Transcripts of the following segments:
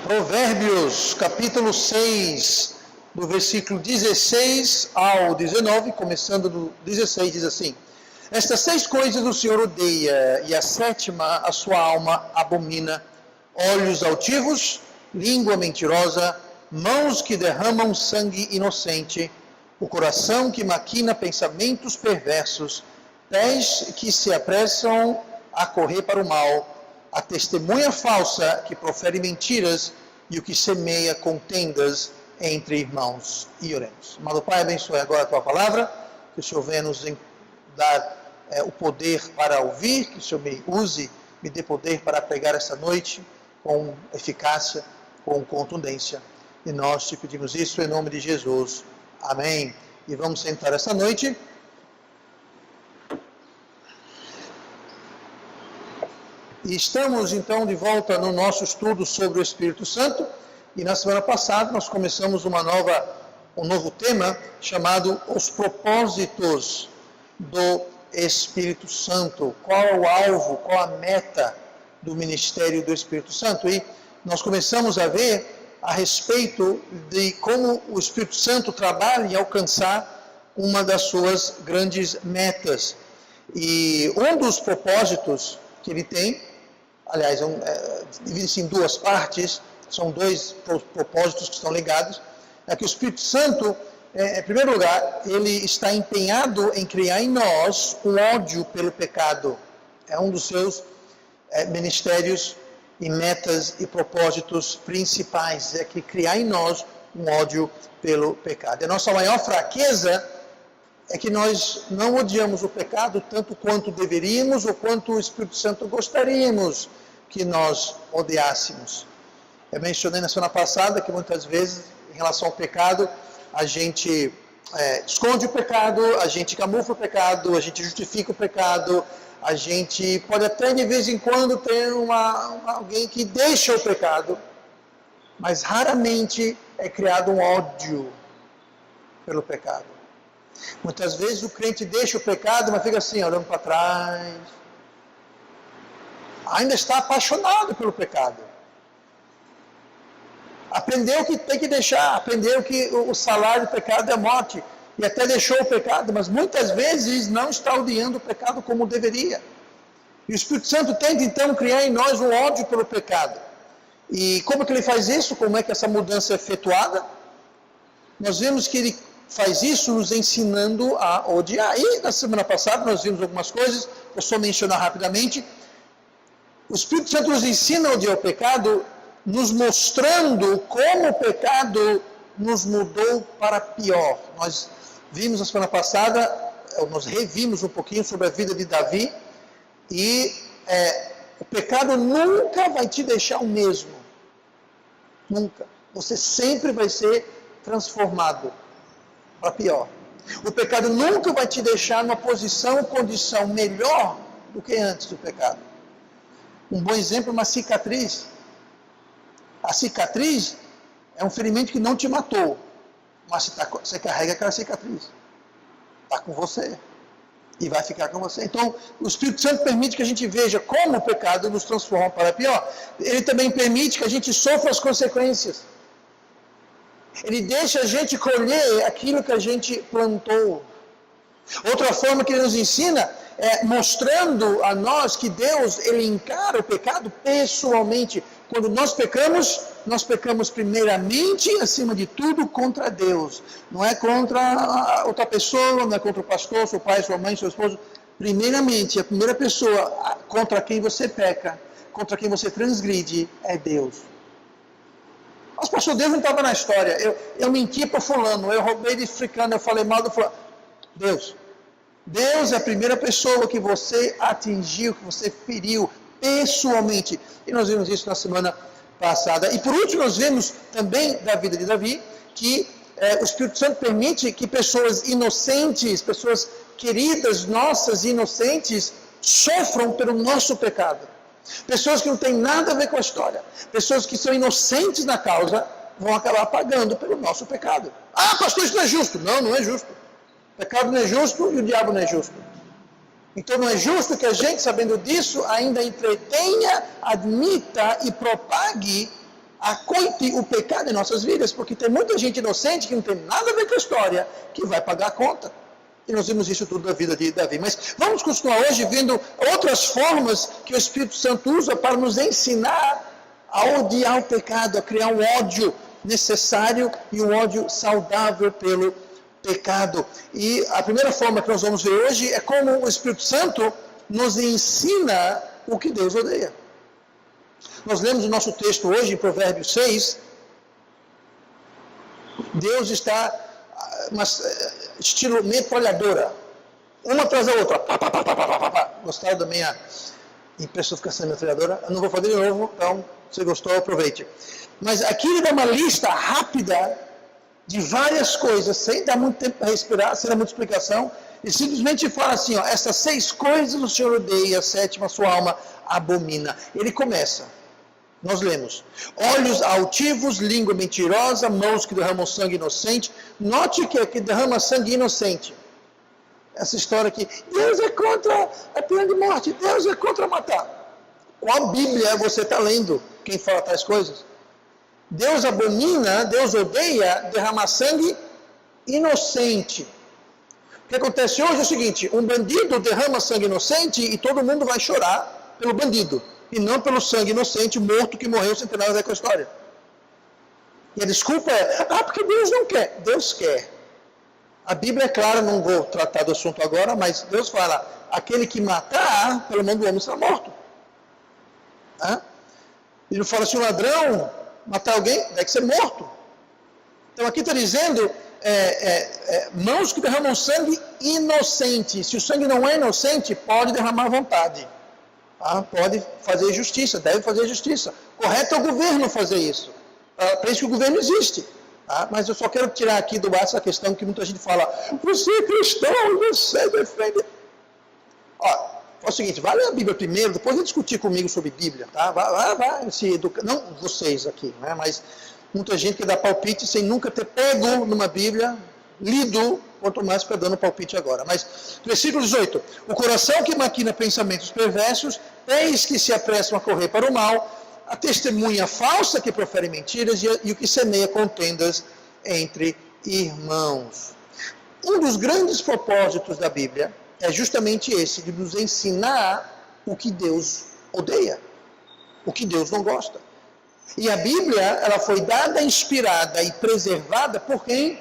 Provérbios, capítulo 6, do versículo 16 ao 19, começando do 16, diz assim: Estas 6 coisas o Senhor odeia, e a 7ª a sua alma abomina: olhos altivos, língua mentirosa, mãos que derramam sangue inocente, o coração que maquina pensamentos perversos, pés que se apressam a correr para o mal, a testemunha falsa que profere mentiras e o que semeia contendas entre irmãos. E oremos. Amado Pai, abençoe agora a Tua palavra, que o Senhor venha nos dar o poder para ouvir, que o Senhor me use, me dê poder para pregar esta noite com eficácia, com contundência. E nós te pedimos isso em nome de Jesus. Amém. E vamos sentar esta noite. E estamos então de volta no nosso estudo sobre o Espírito Santo. E na semana passada nós começamos um novo tema chamado Os Propósitos do Espírito Santo. Qual é o alvo, qual a meta do ministério do Espírito Santo? E nós começamos a ver a respeito de como o Espírito Santo trabalha em alcançar uma das suas grandes metas. E um dos propósitos que ele tem, aliás, divide-se em 2 partes, são 2 propósitos que estão ligados, é que o Espírito Santo, em primeiro lugar, ele está empenhado em criar em nós um ódio pelo pecado. É um dos seus ministérios e metas e propósitos principais, é que criar em nós um ódio pelo pecado. A nossa maior fraqueza é que nós não odiamos o pecado tanto quanto deveríamos ou quanto o Espírito Santo gostaríamos que nós odiássemos. Eu mencionei na semana passada que muitas vezes, em relação ao pecado, a gente esconde o pecado, a gente camufla o pecado, a gente justifica o pecado, a gente pode até de vez em quando ter alguém que deixa o pecado, mas raramente é criado um ódio pelo pecado. Muitas vezes o crente deixa o pecado, mas fica assim, olhando para trás. Ainda está apaixonado pelo pecado. Aprendeu que tem que deixar, aprendeu que o salário do pecado é a morte, e até deixou o pecado, mas muitas vezes não está odiando o pecado como deveria. E o Espírito Santo tenta então criar em nós um ódio pelo pecado. E como que ele faz isso? Como é que essa mudança é efetuada? Nós vemos que ele faz isso nos ensinando a odiar. E na semana passada nós vimos algumas coisas, vou só mencionar rapidamente. O Espírito Santo nos ensina a odiar o pecado, nos mostrando como o pecado nos mudou para pior. Nós vimos na semana passada, nós revimos um pouquinho sobre a vida de Davi, e o pecado nunca vai te deixar o mesmo. Nunca. Você sempre vai ser transformado para pior. O pecado nunca vai te deixar numa condição melhor do que antes do pecado. Um bom exemplo é uma cicatriz. A cicatriz é um ferimento que não te matou, mas você carrega aquela cicatriz. Está com você. E vai ficar com você. Então, o Espírito Santo permite que a gente veja como o pecado nos transforma para pior. Ele também permite que a gente sofra as consequências. Ele deixa a gente colher aquilo que a gente plantou. Outra forma que ele nos ensina é mostrando a nós que Deus, ele encara o pecado pessoalmente. Quando nós pecamos primeiramente, acima de tudo, contra Deus. Não é contra outra pessoa, não é contra o pastor, seu pai, sua mãe, seu esposo. Primeiramente, a primeira pessoa contra quem você peca, contra quem você transgride, é Deus. Mas pastor, Deus não estava na história. Eu menti para fulano, eu roubei de africano, eu falei mal do fulano. Deus é a primeira pessoa que você atingiu, que você feriu pessoalmente. E nós vimos isso na semana passada. E por último, nós vemos também da vida de Davi que o Espírito Santo permite que pessoas inocentes, pessoas queridas, nossas, inocentes, sofram pelo nosso pecado. Pessoas que não têm nada a ver com a história. Pessoas que são inocentes na causa vão acabar pagando pelo nosso pecado. Ah, pastor, isso não é justo. Não, não é justo. O pecado não é justo e o diabo não é justo. Então não é justo que a gente, sabendo disso, ainda entretenha, admita e propague acoite o pecado em nossas vidas, porque tem muita gente inocente que não tem nada a ver com a história, que vai pagar a conta. E nós vimos isso tudo da vida de Davi. Mas vamos continuar hoje vendo outras formas que o Espírito Santo usa para nos ensinar a odiar o pecado, a criar um ódio necessário e um ódio saudável pelo pecado. E a primeira forma que nós vamos ver hoje é como o Espírito Santo nos ensina o que Deus odeia. Nós lemos o nosso texto hoje, em Provérbios 6. Deus está, estilo metralhadora, uma atrás da outra. Pá, pá, pá, pá, pá, pá, pá. Gostaram da minha impressão metralhadora? Eu não vou fazer de novo, então, se gostou, aproveite. Mas aqui ele dá uma lista rápida de várias coisas, sem dar muito tempo para respirar, sem dar muita explicação, e simplesmente fala assim, ó, essas 6 coisas o Senhor odeia, a 7ª sua alma abomina. Ele começa, nós lemos, olhos altivos, língua mentirosa, mãos que derramam sangue inocente. Note que aqui derrama sangue inocente. Essa história aqui, Deus é contra a pena de morte, Deus é contra matar. Qual Bíblia você está lendo, quem fala tais coisas? Deus abomina, Deus odeia derramar sangue inocente. O que acontece hoje é o seguinte, um bandido derrama sangue inocente e todo mundo vai chorar pelo bandido, e não pelo sangue inocente morto que morreu sem ter nada a ver com a história. E a desculpa é, porque Deus não quer. Deus quer. A Bíblia é clara, não vou tratar do assunto agora, mas Deus fala, aquele que matar, pelo menos o homem será morto. Ele não fala, se o ladrão matar alguém, deve ser morto. Então aqui está dizendo, mãos que derramam sangue inocente. Se o sangue não é inocente, pode derramar à vontade. Pode fazer justiça, deve fazer justiça. Correto é o governo fazer isso. Para isso que o governo existe. Mas eu só quero tirar aqui do ar essa questão que muita gente fala, você é cristão, você defende. É o seguinte, vai ler a Bíblia primeiro, depois vem discutir comigo sobre Bíblia, tá? Vai se educar, não vocês aqui, né? Mas muita gente que dá palpite sem nunca ter pego numa Bíblia, lido, quanto mais fica dando palpite agora. Mas, versículo 18, o coração que maquina pensamentos perversos, pés que se apressam a correr para o mal, a testemunha falsa que profere mentiras e o que semeia contendas entre irmãos. Um dos grandes propósitos da Bíblia é justamente esse, de nos ensinar o que Deus odeia, o que Deus não gosta. E a Bíblia, ela foi dada, inspirada e preservada por quem?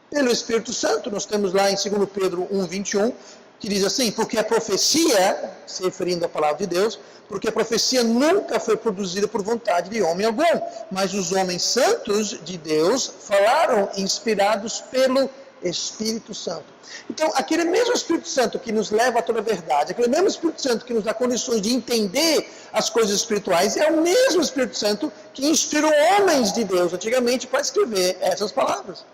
Pelo Espírito Santo. Nós temos lá em 2 Pedro 1:21, que diz assim, porque a profecia, se referindo à palavra de Deus, porque a profecia nunca foi produzida por vontade de homem algum, mas os homens santos de Deus falaram inspirados pelo Espírito Santo. Então, aquele mesmo Espírito Santo que nos leva a toda a verdade, aquele mesmo Espírito Santo que nos dá condições de entender as coisas espirituais, é o mesmo Espírito Santo que inspirou homens de Deus antigamente para escrever essas palavras.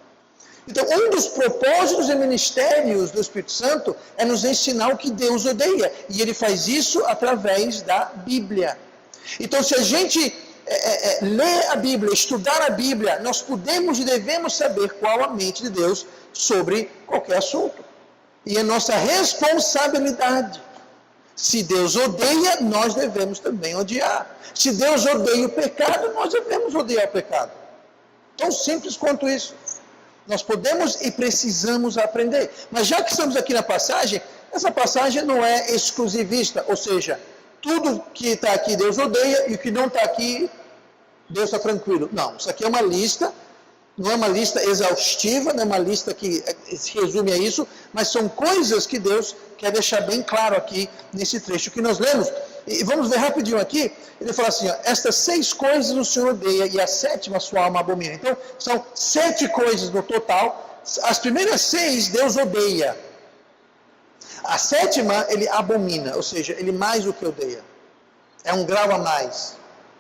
Então, um dos propósitos e ministérios do Espírito Santo é nos ensinar o que Deus odeia. E ele faz isso através da Bíblia. Então, se a gente ler a Bíblia, estudar a Bíblia, nós podemos e devemos saber qual a mente de Deus sobre qualquer assunto. E é nossa responsabilidade. Se Deus odeia, nós devemos também odiar. Se Deus odeia o pecado, nós devemos odiar o pecado. Tão simples quanto isso. Nós podemos e precisamos aprender. Mas já que estamos aqui na passagem, essa passagem não é exclusivista. Ou seja, tudo que está aqui Deus odeia e o que não está aqui, Deus está tranquilo. Não, isso aqui é uma lista, não é uma lista exaustiva, não é uma lista que se resume a isso, mas são coisas que Deus quer deixar bem claro aqui nesse trecho que nós lemos. E vamos ver rapidinho aqui, ele fala assim, estas 6 coisas o Senhor odeia e a 7ª sua alma abomina. Então, são 7 coisas no total, as primeiras 6 Deus odeia. A 7ª ele abomina, ou seja, ele mais do que odeia. É um grau a mais,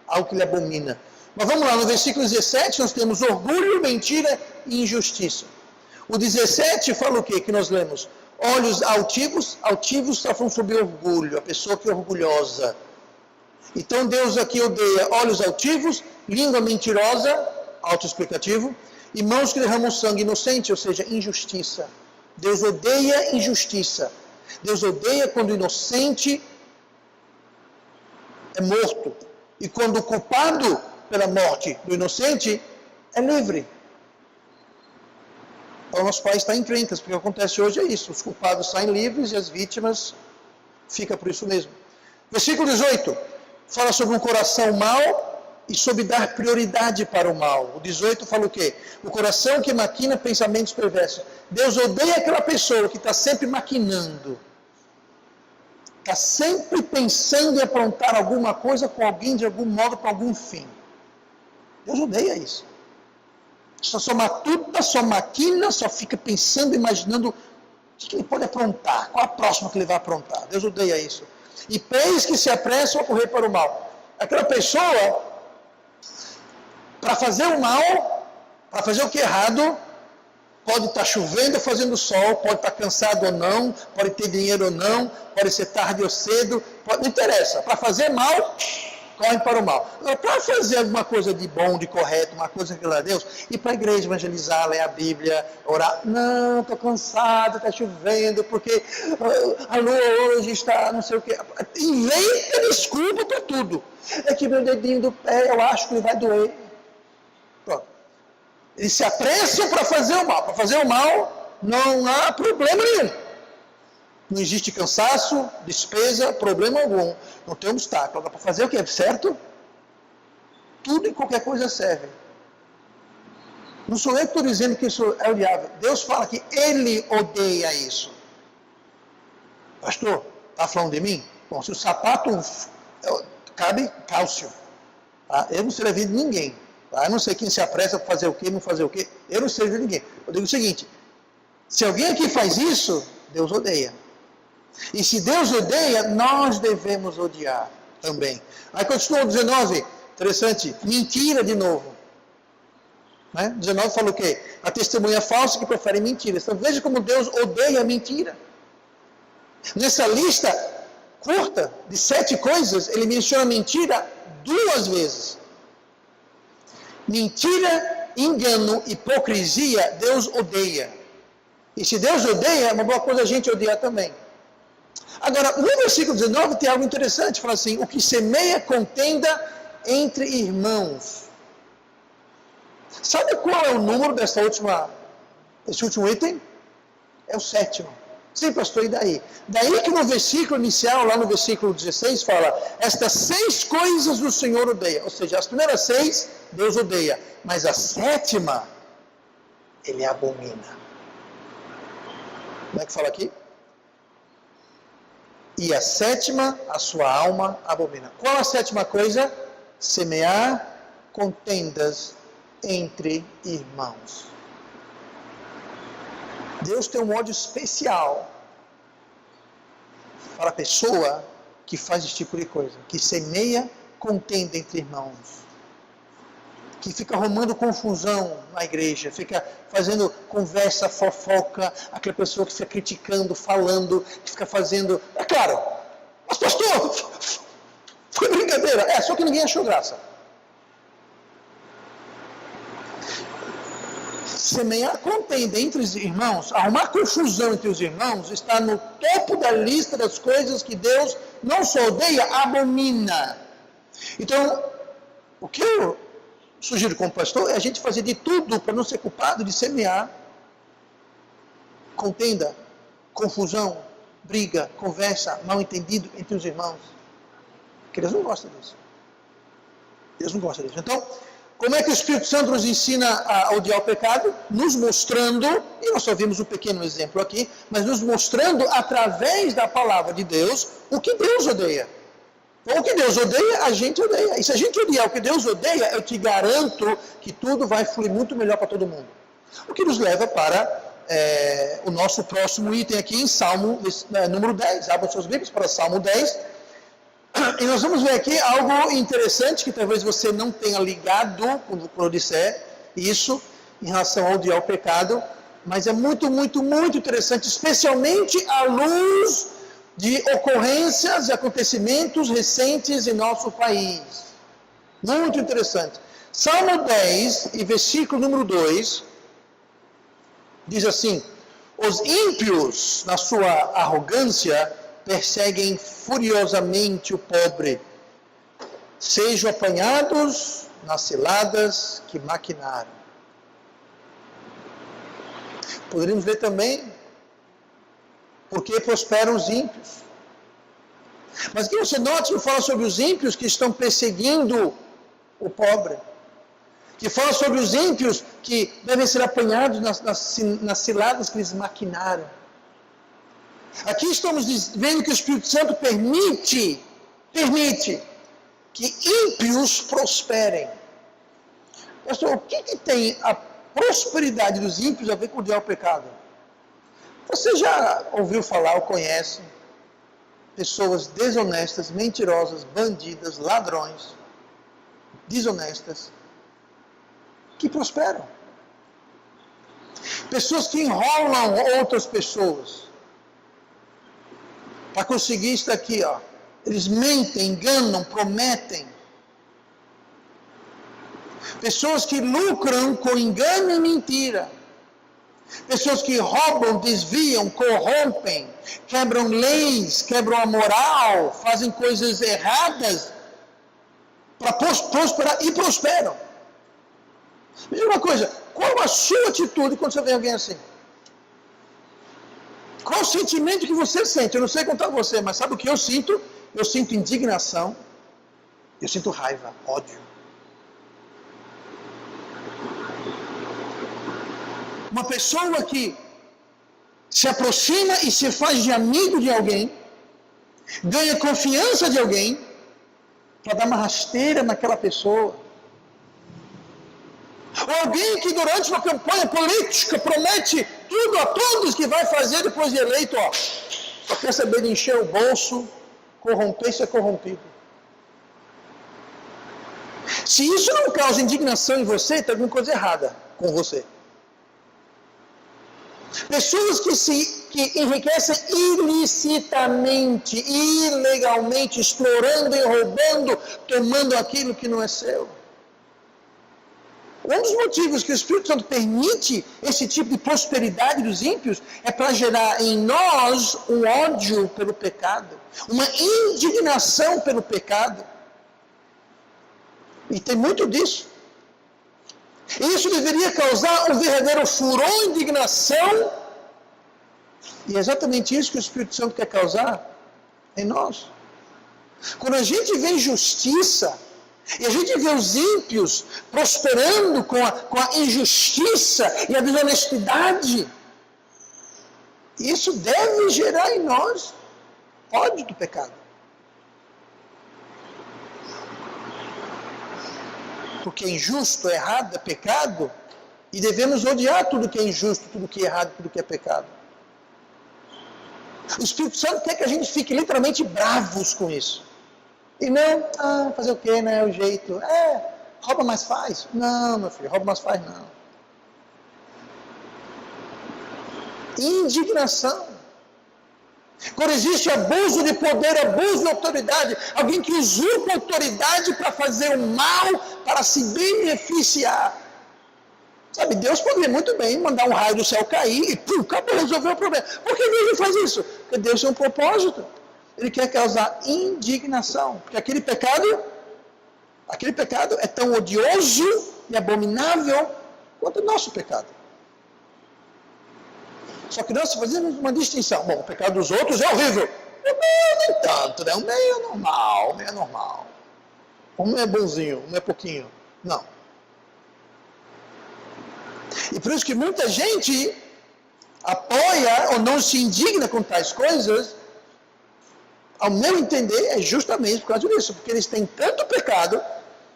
algo que ele abomina. Mas vamos lá, no versículo 17 nós temos orgulho, mentira e injustiça. O 17 fala o quê que nós lemos? Olhos altivos está falando sobre orgulho, a pessoa que é orgulhosa. Então Deus aqui odeia olhos altivos, língua mentirosa, autoexplicativo, e mãos que derramam sangue inocente, ou seja, injustiça. Deus odeia injustiça. Deus odeia quando o inocente é morto. E quando o culpado pela morte do inocente, é livre. Então, nosso país está em encrencas, porque o que acontece hoje é isso. Os culpados saem livres e as vítimas ficam por isso mesmo. Versículo 18, fala sobre um coração mau e sobre dar prioridade para o mal. O 18 fala o quê? O coração que maquina pensamentos perversos. Deus odeia aquela pessoa que está sempre maquinando. Está sempre pensando em aprontar alguma coisa com alguém, de algum modo, para algum fim. Deus odeia isso. Só matuta, só maquina, só fica pensando, imaginando o que ele pode aprontar, qual a próxima que ele vai aprontar. Deus odeia isso. E pés que se apressam a correr para o mal. Aquela pessoa, para fazer o mal, para fazer o que é errado, pode estar chovendo ou fazendo sol, pode estar cansado ou não, pode ter dinheiro ou não, pode ser tarde ou cedo, não interessa. Para fazer mal, corre para o mal. Para fazer alguma coisa de bom, de correto, uma coisa que agrada a Deus, ir para a igreja evangelizar, ler a Bíblia, orar. Não, estou cansado, está chovendo, porque a lua hoje está não sei o quê. Inventa desculpa para tudo. É que meu dedinho do pé, eu acho que ele vai doer. Pronto. Eles se apressam para fazer o mal. Para fazer o mal, não há problema nenhum. Não existe cansaço, despesa, problema algum. Não tem obstáculo. Dá para fazer o que é certo? Tudo e qualquer coisa serve. Não sou eu que estou dizendo que isso é o diabo. Deus fala que Ele odeia isso. Pastor, está falando de mim? Bom, se o sapato cabe cálcio. Tá? Eu não servi de ninguém. Tá? Eu não sei quem se apressa para fazer o quê, não fazer o quê. Eu não servi de ninguém. Eu digo o seguinte, se alguém aqui faz isso, Deus odeia. E se Deus odeia, nós devemos odiar também. Aí continua o 19, interessante, mentira de novo. Né? 19 fala o quê? A testemunha falsa que prefere mentiras. Então veja como Deus odeia a mentira. Nessa lista curta de 7 coisas, ele menciona mentira 2 vezes. Mentira, engano, hipocrisia, Deus odeia. E se Deus odeia, é uma boa coisa a gente odiar também. Agora, no versículo 19 tem algo interessante, fala assim, o que semeia contenda entre irmãos. Sabe qual é o número desse último item? É o 7º. Sim, pastor, e daí? Daí que no versículo inicial, lá no versículo 16, fala, estas 6 coisas o Senhor odeia. Ou seja, as primeiras 6, Deus odeia. Mas a 7ª, Ele abomina. Como é que fala aqui? E a 7ª, a sua alma abomina. Qual a 7ª coisa? Semear contendas entre irmãos. Deus tem um ódio especial para a pessoa que faz esse tipo de coisa, que semeia contenda entre irmãos, que fica arrumando confusão na igreja, fica fazendo conversa, fofoca, aquela pessoa que fica criticando, falando, que fica fazendo... É claro, mas pastor, foi brincadeira. Só que ninguém achou graça. Semear contenda entre os irmãos, arrumar confusão entre os irmãos, está no topo da lista das coisas que Deus não só odeia, abomina. Então, o que eu sugiro como pastor é a gente fazer de tudo para não ser culpado de semear contenda, confusão, briga, conversa, mal entendido entre os irmãos. Porque Deus não gosta disso. Deus não gosta disso. Então, como é que o Espírito Santo nos ensina a odiar o pecado? Nos mostrando, e nós só vimos um pequeno exemplo aqui, mas nos mostrando através da palavra de Deus o que Deus odeia. Então, o que Deus odeia, a gente odeia. E se a gente odiar o que Deus odeia, eu te garanto que tudo vai fluir muito melhor para todo mundo. O que nos leva para o nosso próximo item aqui em Salmo número 10. Abra suas Bíblias para Salmo 10. E nós vamos ver aqui algo interessante que talvez você não tenha ligado quando eu disser isso em relação ao odiar o pecado, mas é muito, muito, muito interessante, especialmente à luz de ocorrências e acontecimentos recentes em nosso país. Muito interessante. Salmo 10, e versículo número 2, diz assim, os ímpios, na sua arrogância, perseguem furiosamente o pobre. sejam apanhados nas ciladas que maquinaram. Poderíamos ver também porque prosperam os ímpios. Mas aqui você note que fala sobre os ímpios que estão perseguindo o pobre. Que fala sobre os ímpios que devem ser apanhados nas ciladas que eles maquinaram. Aqui estamos vendo que o Espírito Santo permite que ímpios prosperem. Pastor, o que tem a prosperidade dos ímpios a ver com odiar o pecado? Você já ouviu falar ou conhece pessoas desonestas, mentirosas, bandidas, ladrões, desonestas, que prosperam? Pessoas que enrolam outras pessoas para conseguir isso daqui, ó. Eles mentem, enganam, prometem. Pessoas que lucram com engano e mentira. Pessoas que roubam, desviam, corrompem, quebram leis, quebram a moral, fazem coisas erradas para prosperar e prosperam. Me diga uma coisa, qual a sua atitude quando você vê alguém assim? Qual o sentimento que você sente? Eu não sei contar você, mas sabe o que eu sinto? Eu sinto indignação, eu sinto raiva, ódio. Uma pessoa que se aproxima e se faz de amigo de alguém, ganha confiança de alguém, para dar uma rasteira naquela pessoa. Ou alguém que durante uma campanha política promete tudo a todos que vai fazer depois de eleito, ó, só quer saber de encher o bolso, corromper e ser corrompido. Se isso não causa indignação em você, tem alguma coisa errada com você. Pessoas que enriquecem ilicitamente, ilegalmente, explorando e roubando, tomando aquilo que não é seu. Um dos motivos que o Espírito Santo permite esse tipo de prosperidade dos ímpios é para gerar em nós um ódio pelo pecado, uma indignação pelo pecado. E tem muito disso. Isso deveria causar um verdadeiro furor e indignação. E é exatamente isso que o Espírito Santo quer causar em nós. Quando a gente vê injustiça, e a gente vê os ímpios prosperando com a injustiça e a desonestidade, isso deve gerar em nós ódio do pecado. Porque injusto, errado é pecado, e devemos odiar tudo que é injusto, tudo que é errado, tudo que é pecado. O Espírito Santo quer que a gente fique literalmente bravos com isso. E não, fazer o quê, né? É o jeito. Rouba, mas faz. Não, meu filho, rouba, mas faz não. Indignação. Quando existe abuso de poder, abuso de autoridade, alguém que usurpa a autoridade para fazer o mal, para se beneficiar. Sabe, Deus poderia muito bem mandar um raio do céu cair e acabou, resolveu o problema. Por que Deus não faz isso? Porque Deus tem um propósito. Ele quer causar indignação. Porque aquele pecado é tão odioso e abominável quanto o nosso pecado. Só que nós fazemos uma distinção. Bom, o pecado dos outros é horrível. O meu nem tanto, né? O meu é normal, o meu é normal. O meu é bonzinho, o meu é pouquinho. Não. E por isso que muita gente apoia ou não se indigna com tais coisas, ao meu entender, é justamente por causa disso. Porque eles têm tanto pecado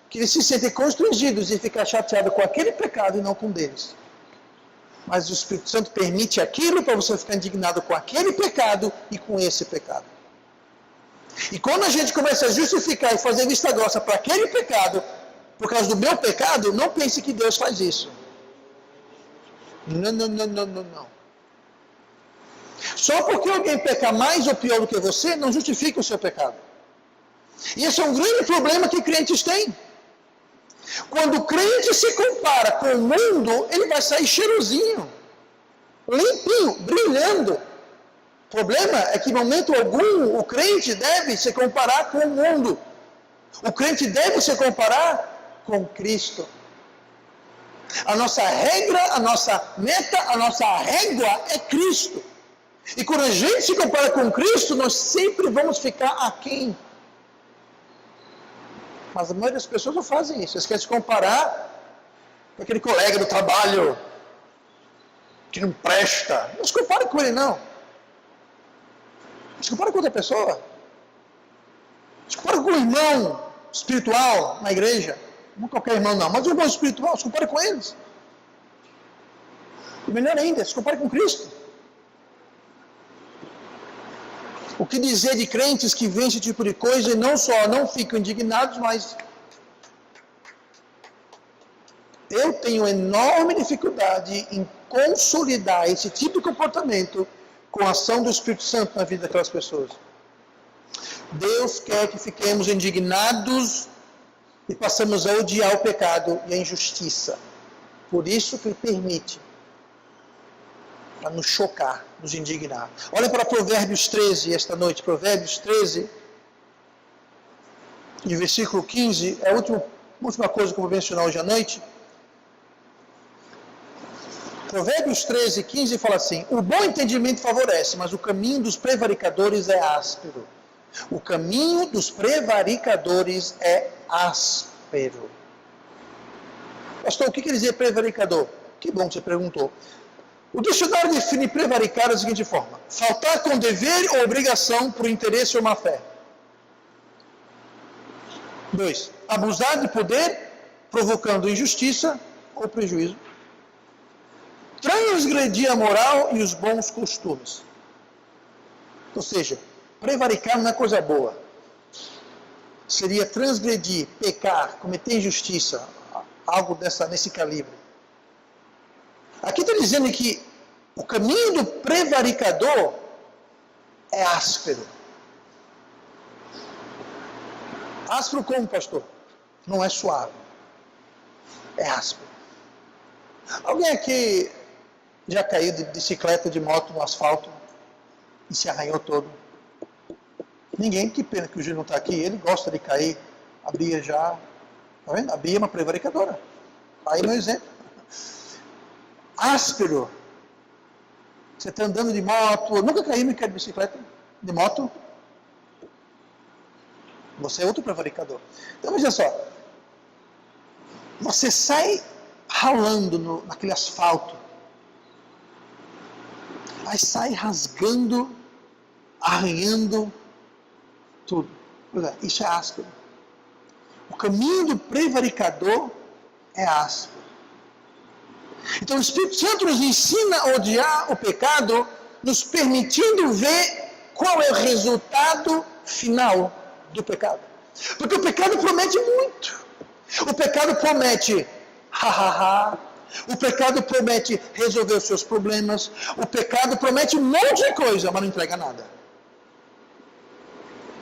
que eles se sentem constrangidos em ficar chateados com aquele pecado e não com deles. Mas o Espírito Santo permite aquilo para você ficar indignado com aquele pecado e com esse pecado. E quando a gente começa a justificar e fazer vista grossa para aquele pecado, por causa do meu pecado, não pense que Deus faz isso. Não. Só porque alguém peca mais ou pior do que você, não justifica o seu pecado. E esse é um grande problema que crentes têm. Quando o crente se compara com o mundo, ele vai sair cheirosinho, limpinho, brilhando. O problema é que em momento algum o crente deve se comparar com o mundo. O crente deve se comparar com Cristo. A nossa regra, a nossa meta, a nossa régua é Cristo. E quando a gente se compara com Cristo, nós sempre vamos ficar aquém. Mas a maioria das pessoas não fazem isso. Eles querem se comparar com aquele colega do trabalho que não presta. Não se compare com ele, não. Se compara com outra pessoa. Se compara com o irmão espiritual na igreja. Não qualquer irmão, não. Mas o irmão espiritual, se compare com eles. E melhor ainda, se compare com Cristo. O que dizer de crentes que veem esse tipo de coisa e não só não ficam indignados, mas eu tenho enorme dificuldade em consolidar esse tipo de comportamento com a ação do Espírito Santo na vida daquelas pessoas. Deus quer que fiquemos indignados e passamos a odiar o pecado e a injustiça. Por isso que Ele permite, para nos chocar, nos indignar. Olha para Provérbios 13 esta noite. Provérbios 13, e versículo 15, é a última coisa que eu vou mencionar hoje à noite. Provérbios 13, 15 fala assim: o bom entendimento favorece, mas o caminho dos prevaricadores é áspero. O caminho dos prevaricadores é áspero. Pastor, o que quer dizer prevaricador? Que bom que você perguntou. O dicionário define prevaricar da seguinte forma: faltar com dever ou obrigação por interesse ou má fé. 2. Abusar de poder, provocando injustiça ou prejuízo. Transgredir a moral e os bons costumes. Ou seja, prevaricar não é coisa boa. Seria transgredir, pecar, cometer injustiça, algo nesse calibre. Aqui está dizendo que o caminho do prevaricador é áspero. Áspero como, pastor? Não é suave. É áspero. Alguém aqui já caiu de bicicleta, de moto no asfalto e se arranhou todo? Ninguém. Que pena que o Gil não está aqui. Ele gosta de cair. A Bia já... Está vendo? A Bia é uma prevaricadora. Aí meu exemplo. Áspero. Você está andando de moto. Eu nunca caí de bicicleta, de moto. Você é outro prevaricador. Então veja só. Você sai ralando naquele asfalto. Aí sai rasgando, arranhando tudo. Isso é áspero. O caminho do prevaricador é áspero. Então o Espírito Santo nos ensina a odiar o pecado, nos permitindo ver qual é o resultado final do pecado. Porque o pecado promete muito. O pecado promete o pecado promete resolver os seus problemas. O pecado promete um monte de coisa, mas não entrega nada.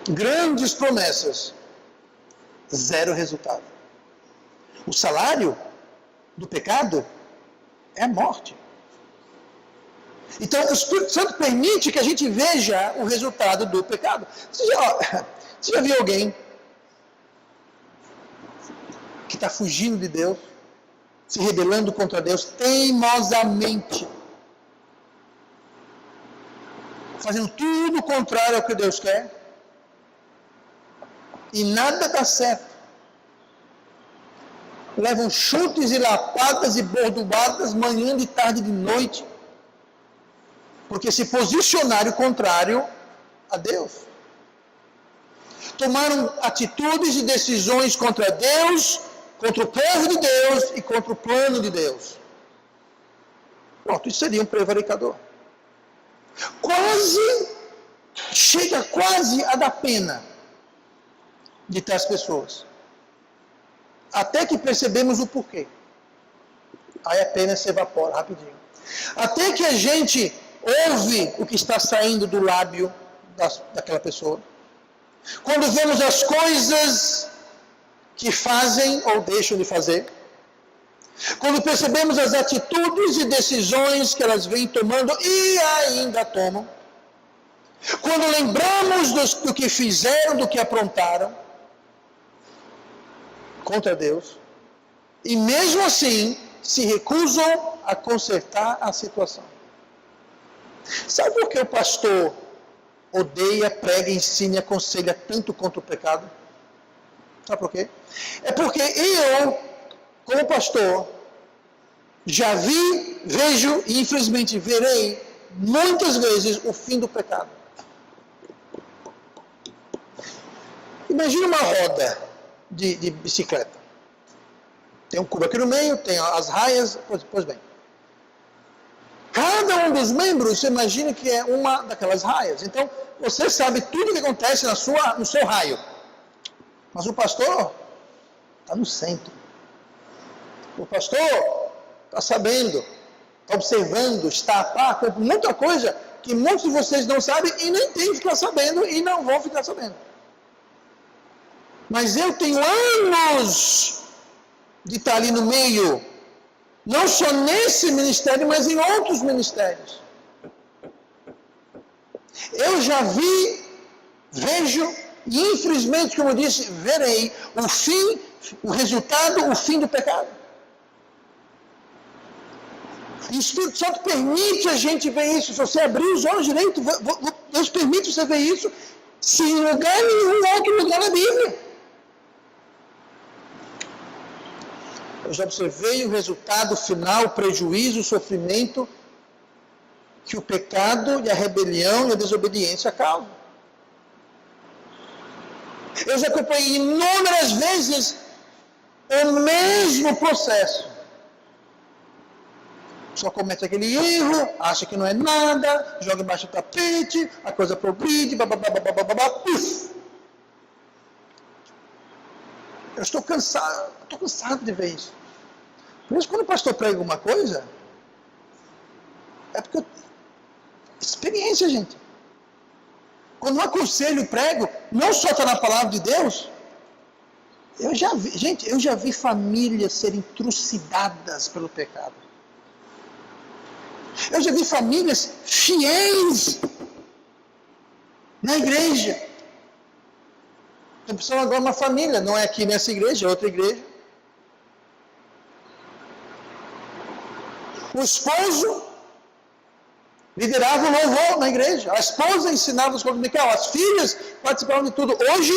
Grandes promessas, zero resultado. O salário do pecado é a morte. Então o Espírito Santo permite que a gente veja o resultado do pecado. Você já viu alguém que está fugindo de Deus, se rebelando contra Deus teimosamente, fazendo tudo contrário ao que Deus quer, e nada dá certo? Levam chutes e lapadas e bordoadas manhã, de tarde e de noite, porque se posicionaram contrário a Deus. Tomaram atitudes e decisões contra Deus, contra o povo de Deus e contra o plano de Deus. Pronto, isso seria um prevaricador. Chega quase a dar pena de tais pessoas. Até que percebemos o porquê. Aí a pena se evapora rapidinho. Até que a gente ouve o que está saindo do lábio daquela pessoa. Quando vemos as coisas que fazem ou deixam de fazer. Quando percebemos as atitudes e decisões que elas vêm tomando e ainda tomam. Quando lembramos do que fizeram, do que aprontaram. contra Deus, e mesmo assim se recusam a consertar a situação. Sabe por que o pastor odeia, prega, ensina e aconselha tanto contra o pecado? Sabe por quê? É porque eu, como pastor, já vi, vejo e infelizmente verei muitas vezes o fim do pecado. Imagina uma roda de bicicleta. Tem um cubo aqui no meio, tem as raias, pois bem. Cada um dos membros, você imagina que é uma daquelas raias. Então, você sabe tudo o que acontece no seu raio. Mas o pastor está no centro. O pastor está sabendo, está observando, está a par com muita coisa que muitos de vocês não sabem e nem têm que ficar sabendo e não vão ficar sabendo. Mas eu tenho anos de estar ali no meio, não só nesse ministério, mas em outros ministérios. Eu já vi, vejo, e infelizmente, como eu disse, verei o fim, o resultado, o fim do pecado. E o Espírito Santo permite a gente ver isso. Se você abrir os olhos direito, Deus permite você ver isso, se em lugar nenhum outro lugar na Bíblia. Eu já observei o resultado final, o prejuízo, o sofrimento que o pecado e a rebelião e a desobediência causam. Eu já acompanhei inúmeras vezes o mesmo processo. Só comete aquele erro, acha que não é nada, joga embaixo do tapete, a coisa progride, puf. Eu estou cansado de ver isso. Por isso, quando o pastor prega alguma coisa, é porque experiência, gente. Quando eu aconselho e prego, não só está na palavra de Deus, eu já vi famílias serem trucidadas pelo pecado. Eu já vi famílias fiéis na igreja. Estou pensando agora uma família, não é aqui nessa igreja, é outra igreja. O esposo liderava o louvor na igreja. A esposa ensinava os coisas de as filhas participavam de tudo. Hoje,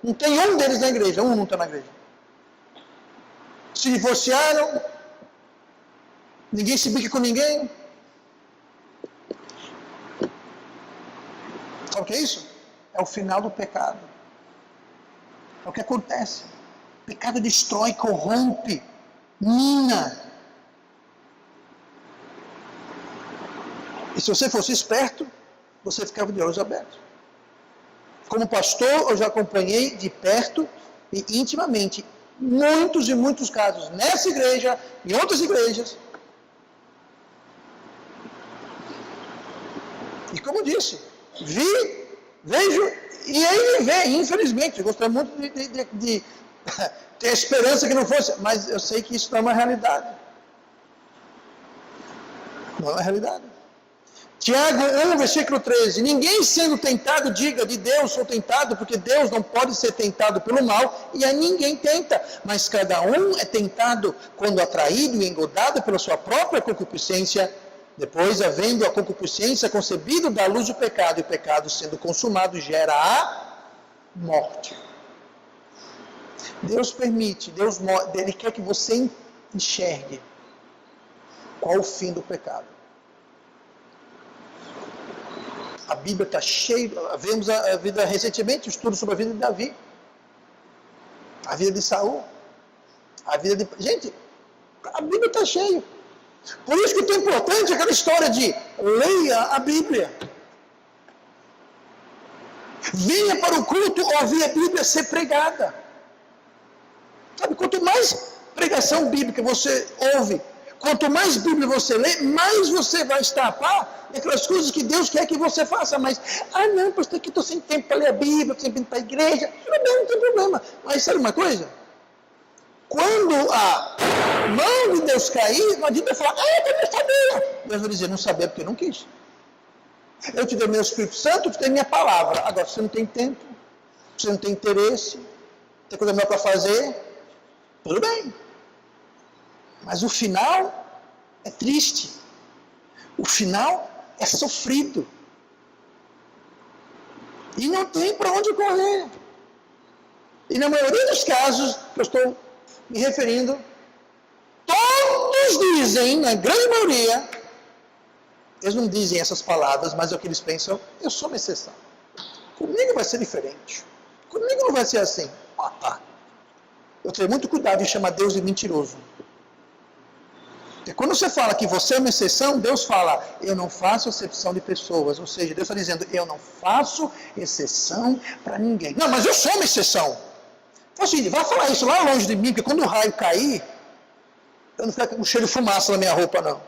não tem um deles na igreja, um não está na igreja. Se divorciaram, ninguém se bica com ninguém. Sabe o que é isso? É o final do pecado. É o que acontece. O pecado destrói, corrompe, mina. E se você fosse esperto, você ficava de olhos abertos. Como pastor, eu já acompanhei de perto e intimamente muitos e muitos casos nessa igreja e outras igrejas. E como eu disse, vejo e ainda vê, infelizmente. Eu gostaria muito de ter a esperança que não fosse, mas eu sei que isso não é uma realidade. Não é uma realidade. Tiago 1, versículo 13. Ninguém sendo tentado diga de Deus sou tentado, porque Deus não pode ser tentado pelo mal e a ninguém tenta. Mas cada um é tentado quando atraído e engodado pela sua própria concupiscência. Depois, havendo a concupiscência concebido, dá luz o pecado, e o pecado sendo consumado gera a morte. Deus permite, Ele quer que você enxergue qual o fim do pecado. A Bíblia está cheia, vemos a vida recentemente, o estudo sobre a vida de Davi, a vida de Saul, a vida de... Gente, a Bíblia está cheia. Por isso que é tão importante aquela história de leia a Bíblia. Venha para o culto ouvir a Bíblia ser pregada. Sabe, quanto mais pregação bíblica você ouve, quanto mais Bíblia você lê, mais você vai estar a par daquelas coisas que Deus quer que você faça. Mas, não, pastor, aqui estou sem tempo para ler a Bíblia, sem tempo para a igreja. Não tem problema. Mas sabe uma coisa? Quando a mão de Deus cair, não adianta falar, eu não sabia. Deus vai dizer, não sabia porque eu não quis. Eu te dei meu Espírito Santo, eu te dei minha palavra. Agora, você não tem tempo, você não tem interesse, tem coisa melhor para fazer, tudo bem. Mas o final é triste. O final é sofrido. E não tem para onde correr. E na maioria dos casos que eu estou me referindo, todos dizem, na grande maioria, eles não dizem essas palavras, mas é o que eles pensam, eu sou uma exceção. Comigo vai ser diferente. Comigo não vai ser assim. Ah, tá. Eu tenho muito cuidado em chamar Deus de mentiroso. Porque quando você fala que você é uma exceção, Deus fala, eu não faço exceção de pessoas. Ou seja, Deus está dizendo, eu não faço exceção para ninguém. Não, mas eu sou uma exceção. Então, assim, vai falar isso lá longe de mim, porque quando o raio cair, eu não ficar com um cheiro de fumaça na minha roupa, não.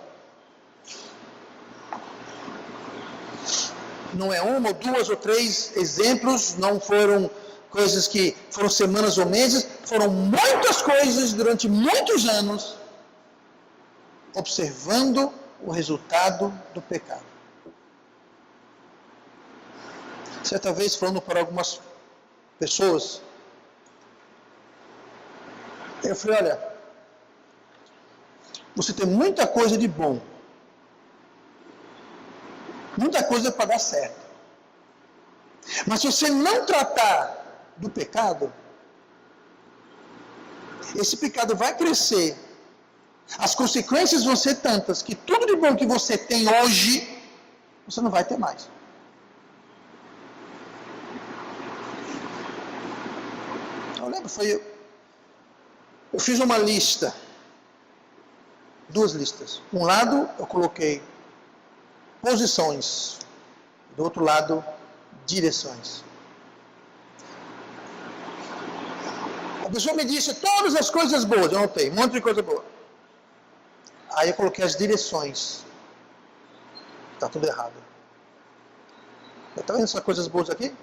Não é uma, ou duas, ou três exemplos, não foram coisas que foram semanas ou meses, foram muitas coisas durante muitos anos, observando o resultado do pecado. Certa vez, falando para algumas pessoas, eu falei, olha, você tem muita coisa de bom, muita coisa para dar certo. Mas se você não tratar do pecado, esse pecado vai crescer. As consequências vão ser tantas que tudo de bom que você tem hoje, você não vai ter mais. Eu lembro, eu fiz uma lista, duas listas. Um lado eu coloquei posições, do outro lado direções. A pessoa me disse todas as coisas boas, eu anotei, um monte de coisa boa. Aí eu coloquei as direções. Está tudo errado. Está vendo essas coisas boas aqui?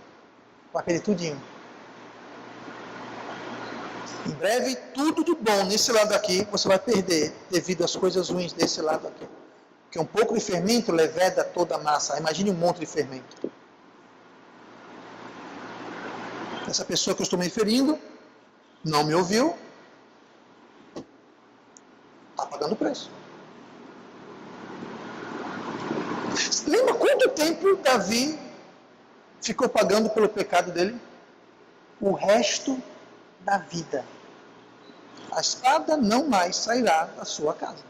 Vai perder tudinho. Em breve, tudo de bom nesse lado aqui, você vai perder devido às coisas ruins desse lado aqui. Porque um pouco de fermento leveda toda a massa. Imagine um monte de fermento. Essa pessoa que eu estou me referindo, não me ouviu, está pagando o preço. Lembra quanto tempo Davi ficou pagando pelo pecado dele? O resto da vida. A espada não mais sairá da sua casa.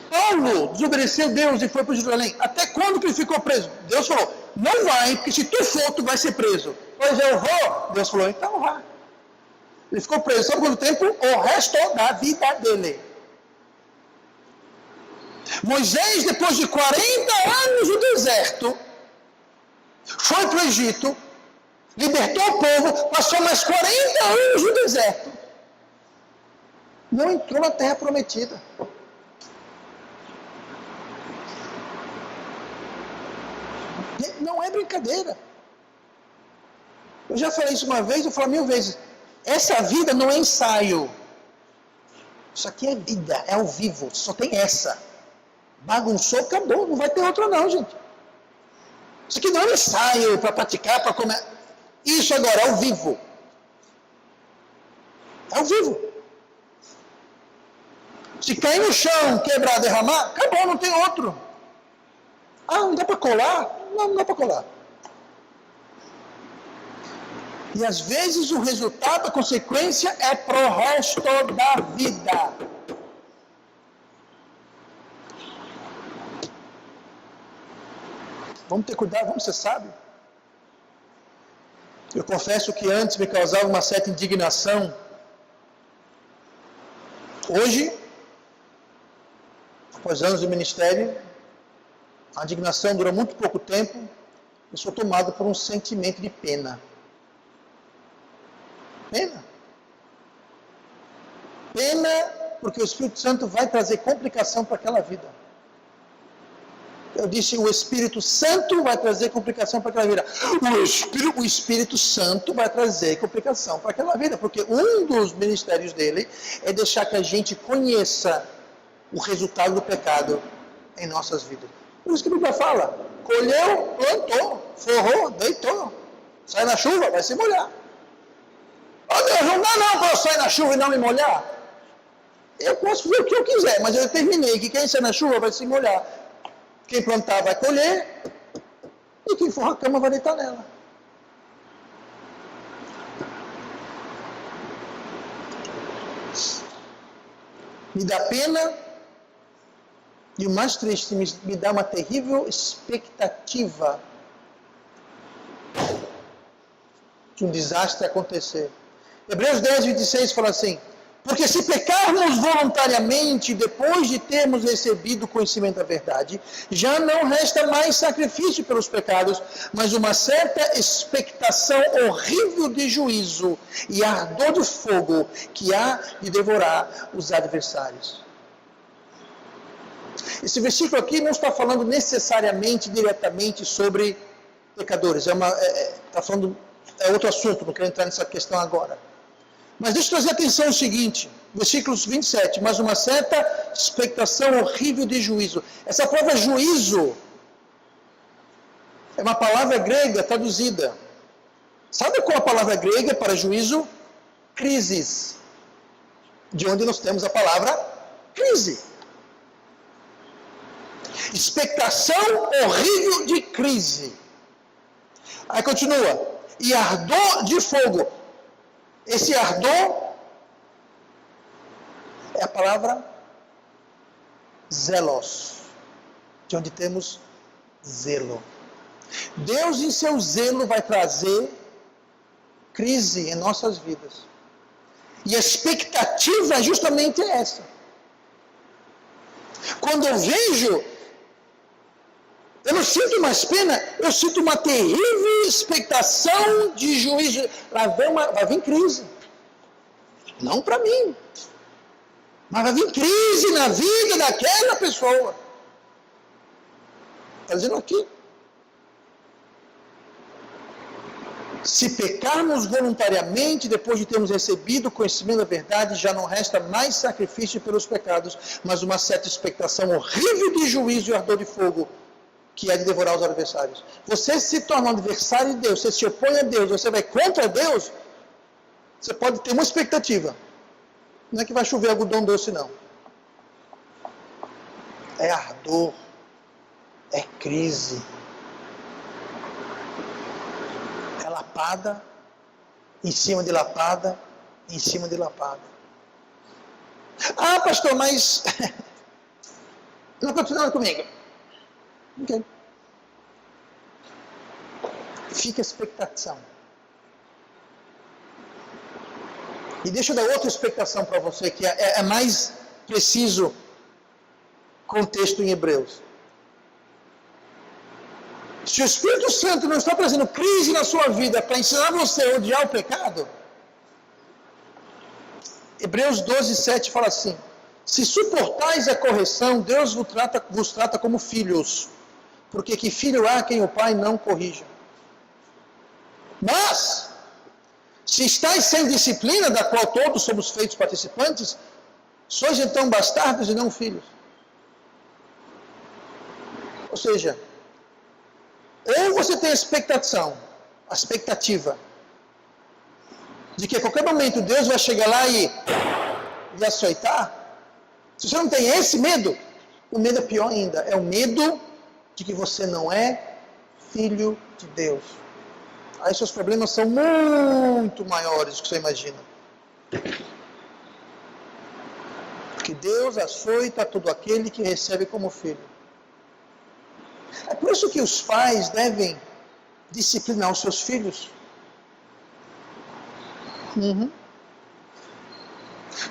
Paulo desobedeceu Deus e foi para Jerusalém. Até quando que ele ficou preso? Deus falou, não vai, porque se tu for, tu vai ser preso. Pois eu vou. Deus falou, então vá. Ele ficou preso, sabe quanto tempo? O resto da vida dele. Moisés, depois de 40 anos no deserto, foi para o Egito, libertou o povo, passou mais 40 anos no deserto. Não entrou na terra prometida. Não é brincadeira. Eu já falei isso uma vez, eu falo 1000 vezes. Essa vida não é ensaio. Isso aqui é vida, é ao vivo, só tem essa. Bagunçou, acabou, não vai ter outra não, gente. Isso aqui não é ensaio para praticar, para comer. Isso agora é ao vivo. É ao vivo. Se cair no chão, quebrar, derramar, acabou, não tem outro. Ah, não dá para colar? Não dá para colar. E às vezes o resultado, a consequência é pro resto da vida. Vamos ter cuidado, vamos ser sábios. Eu confesso que antes me causava uma certa indignação. Hoje, após anos de ministério, a indignação dura muito pouco tempo. Eu sou tomado por um sentimento de pena. Pena. Pena porque o Espírito Santo vai trazer complicação para aquela vida. Eu disse, o Espírito Santo vai trazer complicação para aquela vida. O Espírito Santo vai trazer complicação para aquela vida, porque um dos ministérios dele é deixar que a gente conheça o resultado do pecado em nossas vidas. Por isso que a Bíblia fala, colheu, plantou, forrou, deitou. Sai na chuva, vai se molhar. Oh, Deus, não dá não para eu sair na chuva e não me molhar. Eu posso fazer o que eu quiser, mas eu determinei que quem sair na chuva vai se molhar. Quem plantar vai colher, e quem for a cama vai deitar nela. Me dá pena, e o mais triste, me dá uma terrível expectativa de um desastre acontecer. Hebreus 10, 26 fala assim: porque se pecarmos voluntariamente depois de termos recebido o conhecimento da verdade, já não resta mais sacrifício pelos pecados, mas uma certa expectação horrível de juízo e ardor de fogo que há de devorar os adversários. Esse versículo aqui não está falando necessariamente, diretamente sobre pecadores. Está falando, é outro assunto, não quero entrar nessa questão agora. Mas deixa eu trazer atenção ao seguinte, versículos 27, mas uma certa expectação horrível de juízo. Essa palavra juízo é uma palavra grega traduzida. Sabe qual a palavra grega para juízo? Crises. De onde nós temos a palavra crise. Expectação horrível de crise. Aí continua. E ardor de fogo. Esse ardor é a palavra zelos, de onde temos zelo. Deus, em seu zelo, vai trazer crise em nossas vidas. E a expectativa é justamente essa. Quando eu vejo, eu não sinto mais pena, eu sinto uma terrível expectação de juízo. Vai vir crise. Não para mim. Mas vai vir crise na vida daquela pessoa. Está dizendo aqui. Se pecarmos voluntariamente, depois de termos recebido o conhecimento da verdade, já não resta mais sacrifício pelos pecados, mas uma certa expectação horrível de juízo e ardor de fogo, que é de devorar os adversários. Você se torna um adversário de Deus, você se opõe a Deus, você vai contra Deus, você pode ter uma expectativa. Não é que vai chover algodão doce, não. É ardor, é crise, é lapada, em cima de lapada, em cima de lapada. Ah, pastor, mas não aconteceu nada comigo. Ok. Fica a expectação. E deixa eu dar outra expectação para você, que é mais preciso com o texto em Hebreus. Se o Espírito Santo não está trazendo crise na sua vida para ensinar você a odiar o pecado, Hebreus 12, 7 fala assim: se suportais a correção, Deus vos trata como filhos, porque que filho há quem o pai não corrija. Mas, se estáis sem disciplina, da qual todos somos feitos participantes, sois então bastardos e não filhos. Ou seja, ou você tem a expectativa, de que a qualquer momento Deus vai chegar lá e açoitar. Se você não tem esse medo, o medo é pior ainda. É o medo de que você não é filho de Deus. Aí seus problemas são muito maiores do que você imagina. Porque Deus açoita todo aquele que recebe como filho. É por isso que os pais devem disciplinar os seus filhos.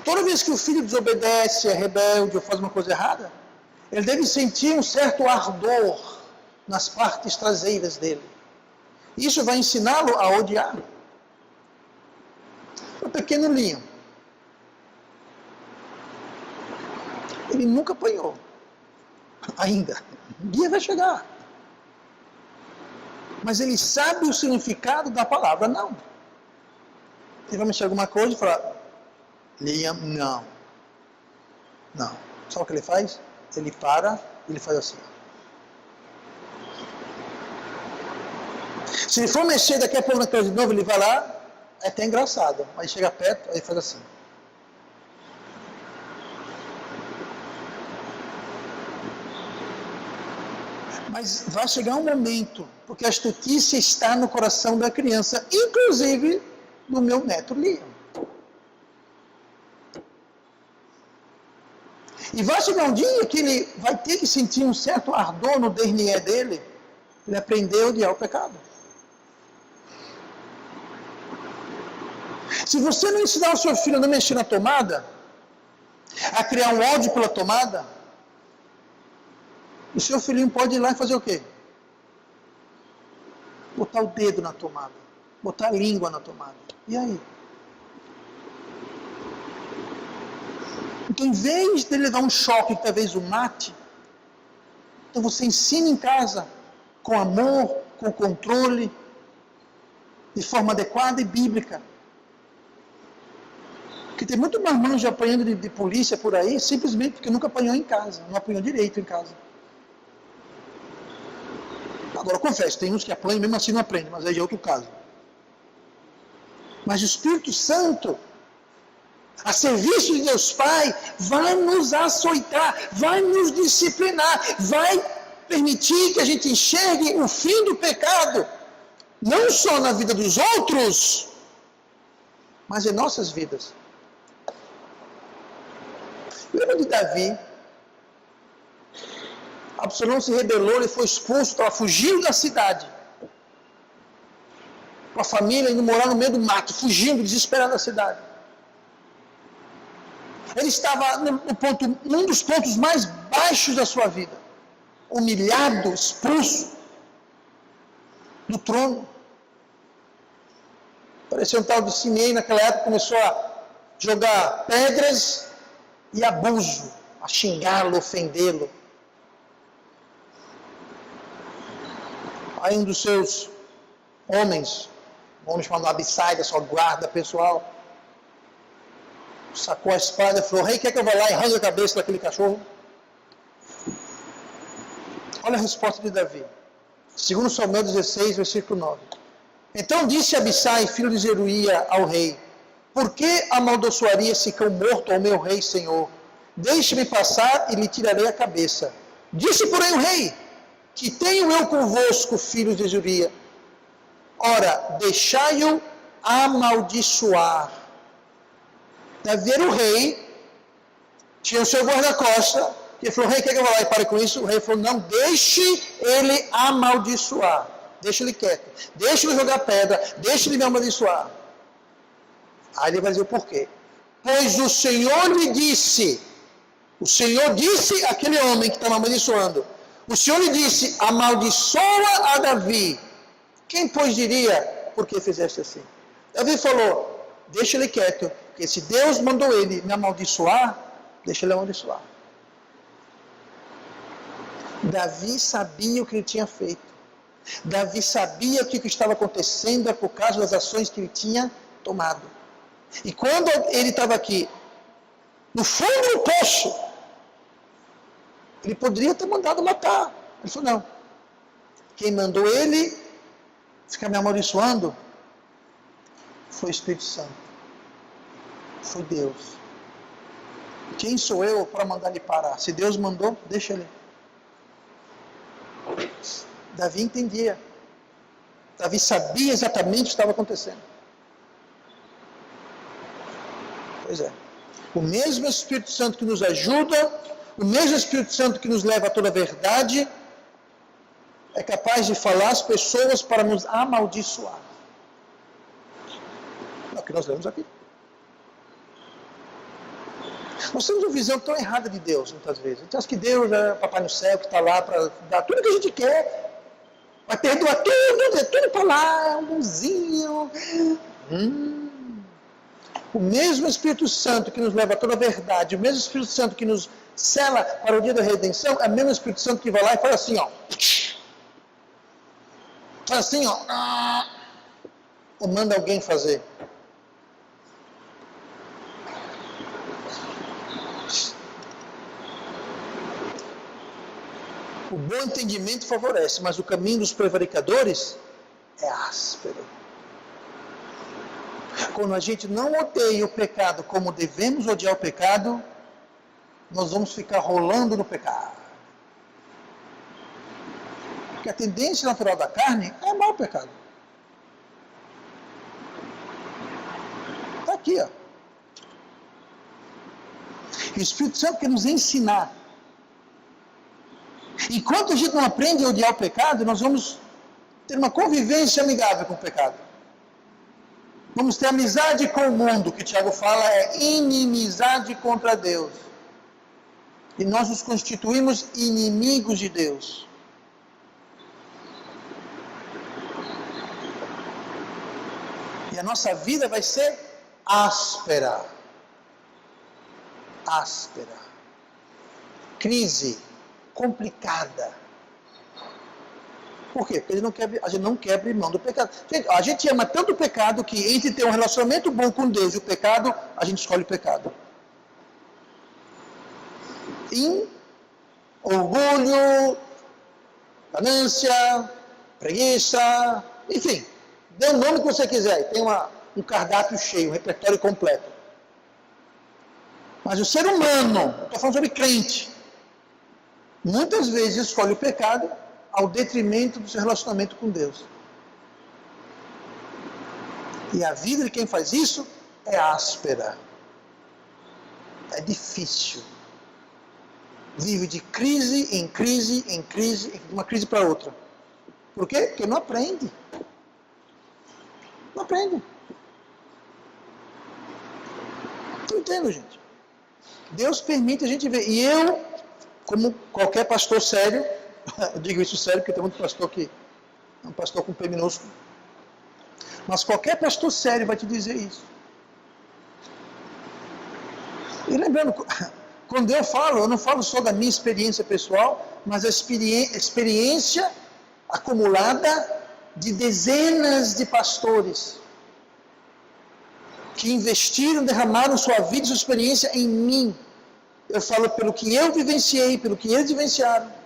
Toda vez que o filho desobedece, é rebelde ou faz uma coisa errada, ele deve sentir um certo ardor nas partes traseiras dele. Isso vai ensiná-lo a odiar. O pequeno Linho, ele nunca apanhou. Ainda. Um dia vai chegar. Mas ele sabe o significado da palavra não. Ele vai mexer alguma coisa e falar: Liam, não. Não. Sabe o que ele faz? Ele para, ele faz assim. Se ele for mexer daqui a pouco na coisa de novo, ele vai lá É até engraçado. Aí chega perto, aí faz assim. Mas vai chegar um momento, porque a estutice está no coração da criança, inclusive do meu neto Liam. E vai chegar um dia que ele vai ter que sentir um certo ardor no DNA dele. Ele aprendeu a odiar o pecado. Se você não ensinar o seu filho a não mexer na tomada, a criar um ódio pela tomada, o seu filhinho pode ir lá e fazer o quê? Botar o dedo na tomada, botar a língua na tomada. E aí? Então, em vez de ele dar um choque que talvez o mate, então você ensina em casa, com amor, com controle, de forma adequada e bíblica. Porque tem muito marmão já apanhando de polícia por aí, simplesmente porque nunca apanhou em casa, não apanhou direito em casa. Agora, eu confesso, tem uns que apanham, mesmo assim não aprendem, mas aí já é outro caso. Mas o Espírito Santo, a serviço de Deus Pai, vai nos açoitar, vai nos disciplinar, vai permitir que a gente enxergue o fim do pecado, não só na vida dos outros, mas em nossas vidas. Lembra de Davi? Absalão se rebelou, ele foi expulso, estava fugindo da cidade. Com a família indo morar no meio do mato, fugindo, desesperado da cidade. Ele estava num dos pontos mais baixos da sua vida. Humilhado, expulso do trono. Parecia um tal de Simei naquela época, começou a jogar pedras e abuso, a xingá-lo, ofendê-lo. Aí um dos seus homens, um homem chamado Abissai, da sua guarda pessoal, sacou a espada e falou: rei, quer que eu vá lá e arranque a cabeça daquele cachorro? Olha a resposta de Davi. 2 Samuel 16, versículo 9. Então disse Abissai, filho de Zeruia, ao rei: por que amaldiçoaria esse cão morto ao meu rei, senhor? Deixe-me passar e lhe tirarei a cabeça. Disse, porém, o rei: que tenho eu convosco, filhos de Zeruia? Ora, deixai-o amaldiçoar. Davi era o rei, tinha o seu guarda-costa, que falou: rei, quer que eu vá lá e pare com isso? O rei falou: não, deixe ele amaldiçoar, deixe ele quieto, deixe ele jogar pedra, deixe ele me amaldiçoar. Aí ele vai dizer o porquê. Pois o Senhor lhe disse, o Senhor disse àquele homem que estava amaldiçoando, o Senhor lhe disse: amaldiçoa a Davi. Quem, pois, diria, por que fizeste assim? Davi falou: deixa ele quieto, porque se Deus mandou ele me amaldiçoar, deixa ele amaldiçoar. Davi sabia o que ele tinha feito. Davi sabia que o que estava acontecendo é por causa das ações que ele tinha tomado. E quando ele estava aqui, no fundo do poço, ele poderia ter mandado matar. Ele falou: não. Quem mandou ele ficar me amaldiçoando foi o Espírito Santo. Foi Deus. Quem sou eu para mandar ele parar? Se Deus mandou, deixa ele. Davi entendia. Davi sabia exatamente o que estava acontecendo. Pois é. O mesmo Espírito Santo que nos ajuda, o mesmo Espírito Santo que nos leva a toda a verdade, é capaz de falar às pessoas para nos amaldiçoar. É o que nós lemos aqui. Nós temos uma visão tão errada de Deus, muitas vezes. A gente acha que Deus é Papai no céu, que está lá para dar tudo que a gente quer, vai perdoar tudo, é tudo para lá, é um bonzinho. O mesmo Espírito Santo que nos leva a toda a verdade, o mesmo Espírito Santo que nos sela para o dia da redenção, é o mesmo Espírito Santo que vai lá e faz assim, ó. Faz assim, ó. Ou manda alguém fazer. O bom entendimento favorece, mas o caminho dos prevaricadores é áspero. Quando a gente não odeia o pecado como devemos odiar o pecado, nós vamos ficar rolando no pecado. Porque a tendência natural da carne é amar o pecado. Está aqui, ó. E o Espírito Santo quer nos ensinar. Enquanto a gente não aprende a odiar o pecado, nós vamos ter uma convivência amigável com o pecado. Vamos ter amizade com o mundo, que Tiago fala é inimizade contra Deus. E nós nos constituímos inimigos de Deus. E a nossa vida vai ser áspera. Áspera. Crise. Complicada. Por quê? Porque a gente não quer abrir mão do pecado. A gente ama tanto o pecado que entre ter um relacionamento bom com Deus e o pecado, a gente escolhe o pecado. Orgulho, ganância, preguiça, enfim, dê o nome que você quiser. Tem um cardápio cheio, um repertório completo. Mas o ser humano, estou falando sobre crente, muitas vezes escolhe o pecado ao detrimento do seu relacionamento com Deus. E a vida de quem faz isso é áspera. É difícil. Vive de crise em crise, em crise, de uma crise para outra. Por quê? Porque não aprende. Não aprende. Não entendo, gente. Deus permite a gente ver. E eu, como qualquer pastor sério, eu digo isso sério porque tem muito pastor que é um pastor com P minúsculo. Mas qualquer pastor sério vai te dizer isso. E lembrando, quando eu não falo só da minha experiência pessoal, mas a experiência acumulada de dezenas de pastores que investiram, derramaram sua vida e sua experiência em mim. Eu falo pelo que eu vivenciei, pelo que eles vivenciaram.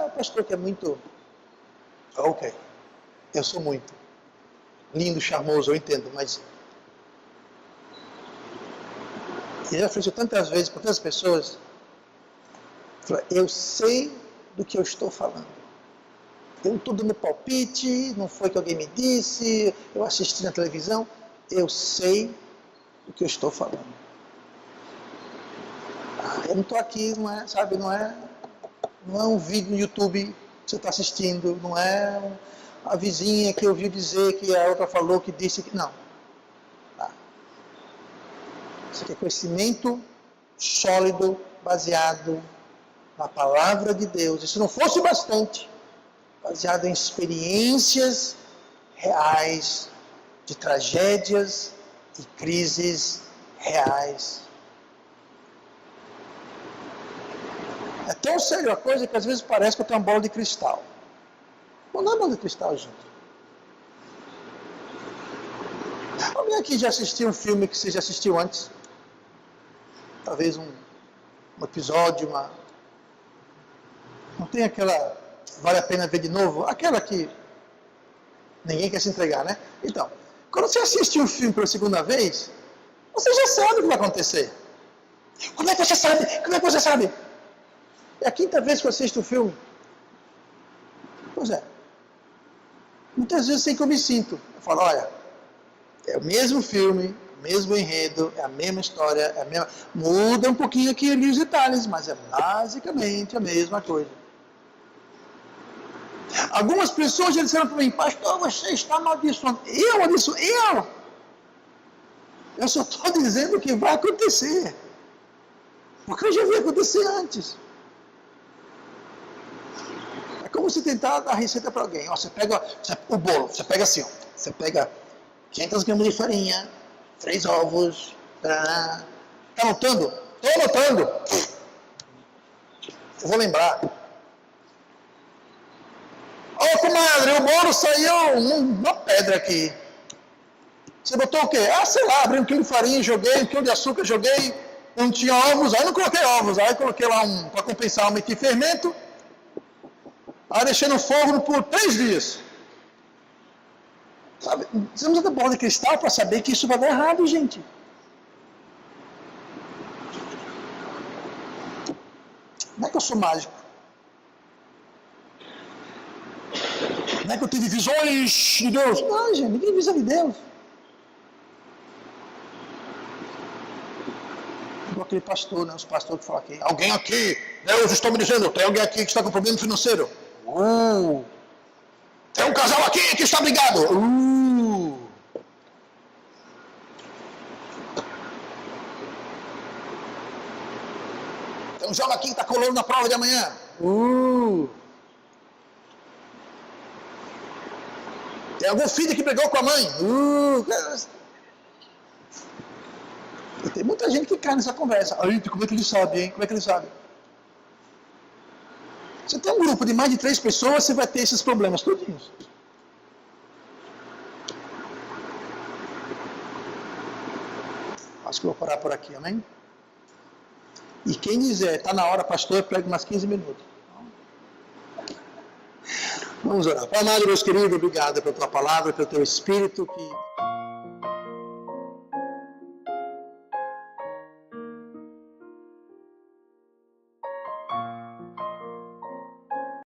O pastor que é muito... Ok, eu sou muito lindo, charmoso, eu entendo, mas... Eu já fiz isso tantas vezes com tantas pessoas. Eu sei do que eu estou falando. Eu estou dando palpite, não foi que alguém me disse, eu assisti na televisão. Eu sei do que eu estou falando. Eu não estou aqui, não é, sabe, não é um vídeo no YouTube que você está assistindo, não é a vizinha que ouviu dizer que a outra falou que disse que... Não. Isso aqui é conhecimento sólido, baseado na palavra de Deus. E se não fosse bastante, baseado em experiências reais, de tragédias e crises reais. É tão sério a coisa que às vezes parece que eu tenho uma bola de cristal. Não é bola de cristal, gente. Alguém aqui já assistiu um filme que você já assistiu antes? Talvez um episódio, não tem aquela, vale a pena ver de novo? Aquela que ninguém quer se entregar, né? Então, quando você assiste um filme pela segunda vez, você já sabe o que vai acontecer. Como é que você sabe? Como é que você sabe? É a quinta vez que eu assisto o filme. Pois é. Muitas vezes assim que eu me sinto. Eu falo, olha, é o mesmo filme, o mesmo enredo, é a mesma história, é a mesma... Muda um pouquinho aqui ali os detalhes, mas é basicamente a mesma coisa. Algumas pessoas já disseram para mim, pastor, você está amaldiçoando. Eu amaldiçoo? Eu só estou dizendo o que vai acontecer. Porque eu já vi acontecer antes. É como se tentar dar receita para alguém. Ó, você pega o bolo, você pega assim, ó, você pega 500 gramas de farinha, 3 ovos, tá anotando? Estou anotando. Eu vou lembrar. Ô, comadre, o bolo saiu uma pedra aqui. Você botou o quê? Sei lá, abri 1 quilo de farinha, joguei, 1 quilo de açúcar, joguei, não tinha ovos, aí não coloquei ovos, aí coloquei lá para compensar, meti fermento, aí deixei no forno por 3 dias. Sabe? Precisamos da bola de cristal para saber que isso vai dar errado, gente. Não é que eu sou mágico. Não é que eu tive visões de Deus. Não, gente, ninguém visão de Deus. Igual aquele pastor, né? Os pastores que falam aqui. Alguém aqui, Deus está me dizendo, tem alguém aqui que está com problema financeiro. Tem um casal aqui que está brigado. Tem um jovem aqui que está colando na prova de amanhã. Tem algum filho que brigou com a mãe. E tem muita gente que cai nessa conversa. Aí, como é que ele sabe, hein? Como é que ele sabe? Você tem um grupo de mais de 3 pessoas, você vai ter esses problemas todinhos. Acho que eu vou parar por aqui, amém? E quem dizer, está na hora, pastor, eu prego mais 15 minutos. Vamos orar. Pai amado, Deus querido, obrigado pela tua palavra, pelo teu Espírito que